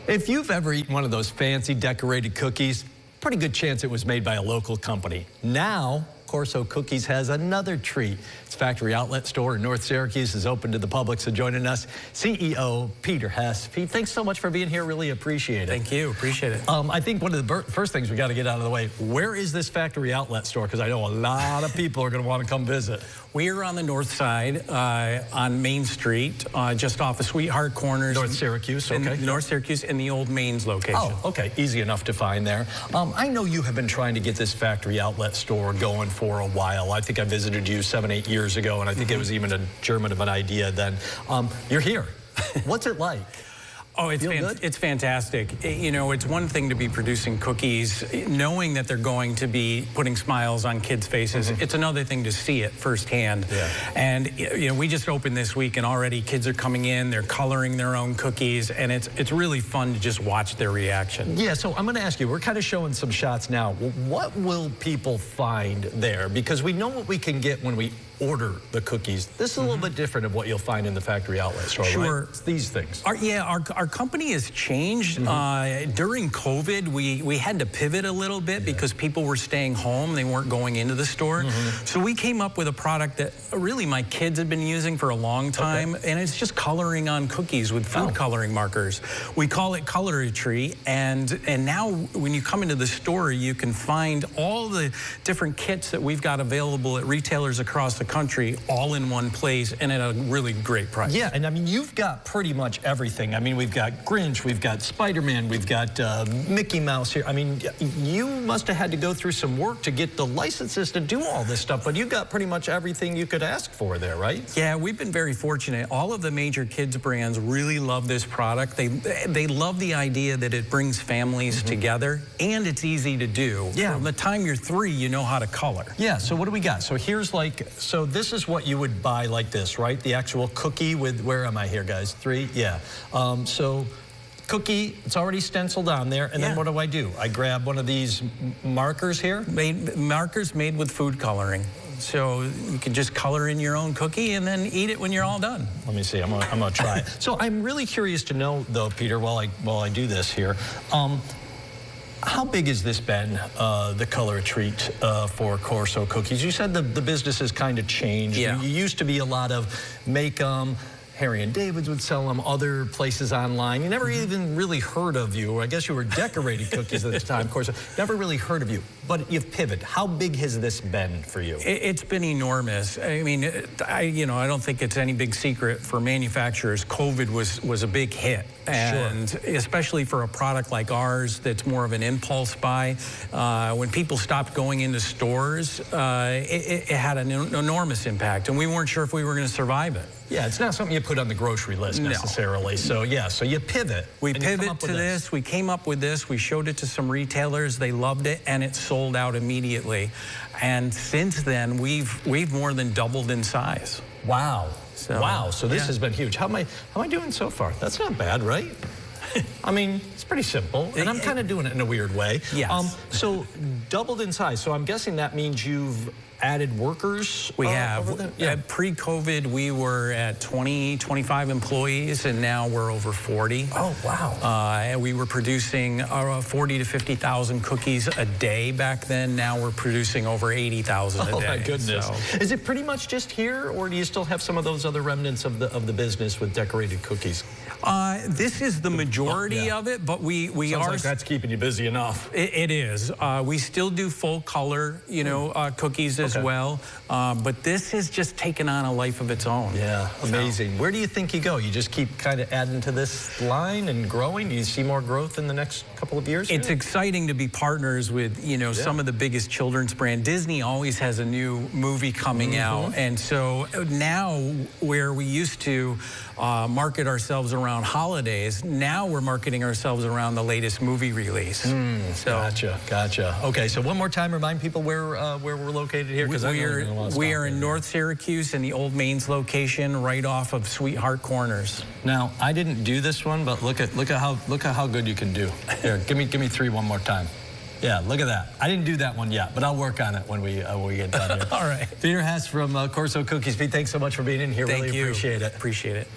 If you've ever eaten one of those fancy decorated cookies, pretty good chance it was made by a local company. Now, Corso Cookies has another treat. Its factory outlet store in North Syracuse is open to the public, so joining us, CEO Peter Hess. Pete, thanks so much for being here. Really appreciate it. Thank you. Appreciate it. I think one of the first things we got to get out of the way, where is this factory outlet store? Because I know a lot of people are going to want to come visit. We are on the north side on Main Street, just off of Sweetheart Corners. North Syracuse, okay. North Syracuse in the old Mains location. Oh, okay. Easy enough to find there. I know you have been trying to get this factory outlet store going for a while. I think I visited you 7-8 years ago, and I think it was even a German of an idea then. You're here. What's it like? Oh, it's fantastic. You know, it's one thing to be producing cookies, knowing that they're going to be putting smiles on kids' faces. It's another thing to see it firsthand. Yeah. And, you know, we just opened this week, and already kids are coming in, they're coloring their own cookies, and it's really fun to just watch their reaction. Yeah, so I'm going to ask you, we're kind of showing some shots now. What will people find there? Because we know what we can get when we order the cookies. This is a little bit different of what you'll find in the factory outlet store, sure. Right? It's these things. Our company has changed. During COVID, we had to pivot a little bit because people were staying home. They weren't going into the store. So we came up with a product that really my kids have been using for a long time, and it's just coloring on cookies with food coloring markers. We call it Coloratry, and now when you come into the store, you can find all the different kits that we've got available at retailers across the country all in one place and at a really great price. Yeah, and I mean, you've got pretty much everything. I mean, we've got Grinch, we've got Spider-Man, we've got Mickey Mouse here. I mean, you must have had to go through some work to get the licenses to do all this stuff, but you've got pretty much everything you could ask for there, right? Yeah, we've been very fortunate. All of the major kids brands really love this product. They love the idea that it brings families together, and it's easy to do. Yeah. From the time you're 3, you know how to color. Yeah, so what do we got? So here's so this is what you would buy like this, right? The actual cookie with, where am I here, guys? 3? Yeah. So cookie, it's already stenciled on there, and then what do? I grab one of these markers here? Markers made with food coloring. So you can just color in your own cookie and then eat it when you're all done. Let me see, I'm gonna try it. So I'm really curious to know though, Peter, while I do this here, how big has this been, the color treat for Corso Cookies? You said the business has kind of changed. Yeah. You used to be a lot of make 'em, Harry and David's would sell them, other places online. You never even really heard of you. I guess you were decorating cookies at the time, of course. Never really heard of you, but you've pivoted. How big has this been for you? It's been enormous. I mean, I don't think it's any big secret for manufacturers. COVID was a big hit. And especially for a product like ours that's more of an impulse buy, when people stopped going into stores, it had an enormous impact, and we weren't sure if we were going to survive it. Yeah, it's not something you put on the grocery list necessarily. So yeah, so you pivot. We pivot to this. We came up with this. We showed it to some retailers. They loved it, and it sold out immediately. And since then, we've more than doubled in size. Wow. So this has been huge. How am I doing so far? That's not bad, right? I mean, it's pretty simple, and I'm kind of doing it in a weird way. Yes. So doubled in size. So I'm guessing that means you've added workers? We have. Yeah. Pre-COVID, we were at 25 employees, and now we're over 40. Oh, wow. And we were producing 40 to 50,000 cookies a day back then. Now we're producing over 80,000 a day. Oh, my goodness. So. Is it pretty much just here, or do you still have some of those other remnants of the business with decorated cookies? This is the majority of it, but we Sounds are. Like that's keeping you busy enough. It is. We still do full color, cookies as well, but this has just taken on a life of its own. Yeah, amazing. Where do you think you go? You just keep kind of adding to this line and growing? Do you see more growth in the next couple of years? It's exciting to be partners with, some of the biggest children's brands. Disney always has a new movie coming out, and so now where we used to market ourselves around holidays, now we're marketing ourselves around the latest movie release. Gotcha. Okay, so one more time, remind people where we're located here. We are in North Syracuse in the old Mains location, right off of Sweetheart Corners. Now, I didn't do this one, but look at how good you can do. Here, give me 3 one more time. Yeah, look at that. I didn't do that one yet, but I'll work on it when we get done here. All right. Peter Hess from Corso Cookies. Pete, thanks so much for being in here. Thank you. Really appreciate it. Appreciate it.